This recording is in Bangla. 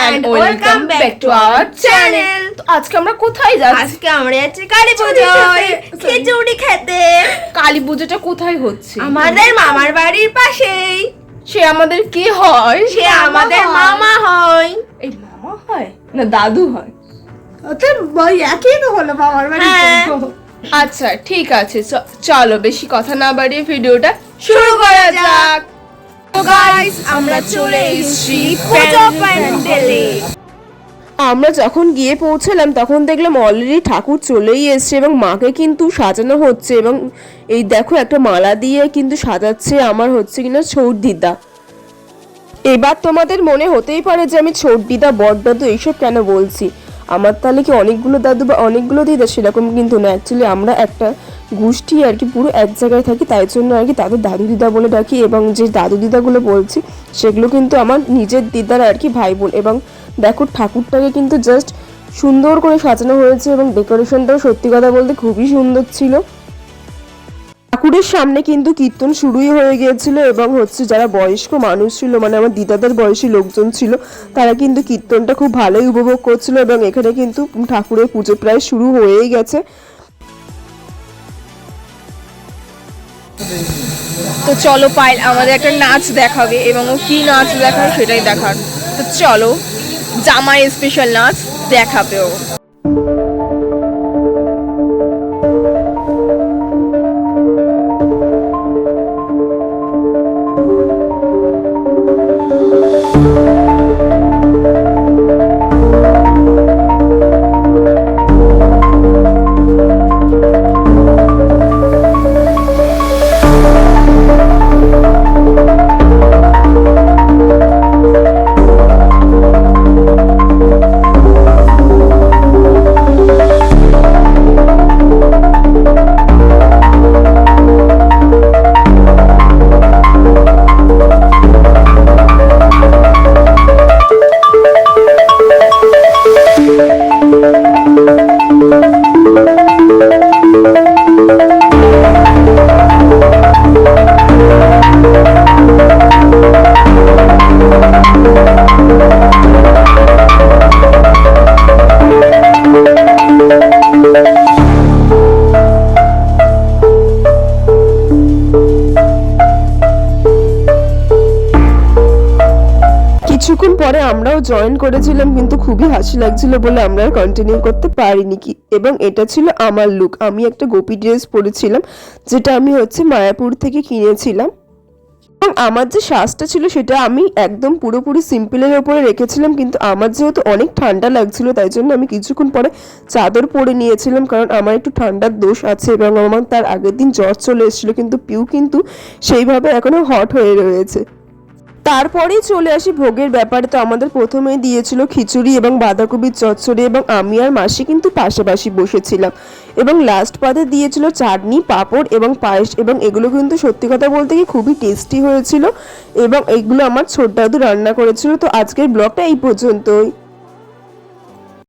and welcome back to our channel. তো আজকে আমরা কোথায় যাচ্ছি? আজকে আমরা যাচ্ছি কালী পূজায় খিচুড়ি খেতে। কালী পূজাটা কোথায় হচ্ছে? আমাদের মামার বাড়ির পাশেই। সে আমাদের কে হয়? সে আমাদের মামা হয়। এই মামা হয় না দাদু হয়? ওটা বই একই তো হলো মামার বাড়ি। আচ্ছা ঠিক আছে, চলো বেশি কথা না বাড়িয়ে ভিডিওটা শুরু করা যাক। তো গাইস আমরা চলে এসেছি পূজা প্যান্ডেলে। আমরা যখন গিয়ে পৌঁছলাম তখন দেখলাম অলরেডি ঠাকুর চলেই এসেছে এবং মাকে কিন্তু সাজানো হচ্ছে এবং এই দেখো একটা মালা দিয়ে কিন্তু সাজাচ্ছে আমার হচ্ছে কিনা ছোট দিদা। এবার তোমাদের মনে হতেই পারে যে আমি ছোট দিদা বড় দাদু এইসব কেন বলছি। আমার তাহলে কি অনেকগুলো দাদু বা অনেকগুলো দিদা? সেরকম কিন্তু না, অ্যাকচুয়ালি আমরা একটা গোষ্ঠী আর কি, পুরো এক জায়গায় থাকি, তাই জন্য আর কি তাদের দাদু দিদা বলে ডাকি। এবং যে দাদু দিদাগুলো বলছি সেগুলো কিন্তু আমার নিজের দিদার আর কি ভাই বোন। এবং দেখো ঠাকুরটাকে কিন্তু জাস্ট সুন্দর করে সাজানো হয়েছে এবং ডেকোরেশনটাও সত্যি কথা বলতে খুবই সুন্দর ছিল। ঠাকুরের সামনে কিন্তু কীর্তন শুরুই হয়ে গিয়েছিল এবং হচ্ছে যারা বয়স্ক মানুষ ছিল, মানে আমার দিদাদের বয়সী লোকজন ছিল, তারা কিন্তু কীর্তনটা খুব ভালোই উপভোগ করছিল। এবং এখানে কিন্তু ঠাকুরের পুজো প্রায় শুরু হয়েই গেছে। তো চলো পায়েল আমাদের একটা নাচ দেখাবে এবং ও কি নাচ দেখায় সেটাই দেখার। তো চলো, জামাই স্পেশাল নাচ দেখাবে ও। কিছুক্ষণ পরে আমরাও জয়েন করেছিলাম, কিন্তু খুবই হাসি লাগছিল বলে আমরা কন্টিনিউ করতে পারিনি কি। এবং এটা ছিল আমার লুক। আমি একটা গোপী ড্রেস পরেছিলাম, যেটা আমি হচ্ছে মায়াপুর থেকে কিনেছিলাম। এবং আমার যে সাজটা ছিল সেটা আমি একদম পুরোপুরি সিম্পলের ওপরে রেখেছিলাম, কিন্তু আমার যেহেতু অনেক ঠান্ডা লাগছিল তাই জন্য আমি কিছুক্ষণ পরে চাদর পরে নিয়েছিলাম, কারণ আমার একটু ঠান্ডার দোষ আছে এবং আমার তার আগের দিন জ্বর চলে এসেছিলো। কিন্তু পিউ কিন্তু সেইভাবে এখনো হট হয়ে রয়েছে। তারপরেই চলে আসি ভোগের ব্যাপারে। তো আমাদের প্রথমেই দিয়েছিল খিচুড়ি এবং বাঁধাকপির চচ্চড়ি এবং আমি আর মাসি কিন্তু পাশাপাশি বসেছিলাম। এবং লাস্ট পাতে দিয়েছিল চাটনি, পাঁপড় এবং পায়েস। এবং এগুলো কিন্তু সত্যি কথা বলতে কি খুবই টেস্টি হয়েছিল এবং এইগুলো আমার ছোট দাদু রান্না করেছিল। তো আজকের ব্লগটা এই পর্যন্তই।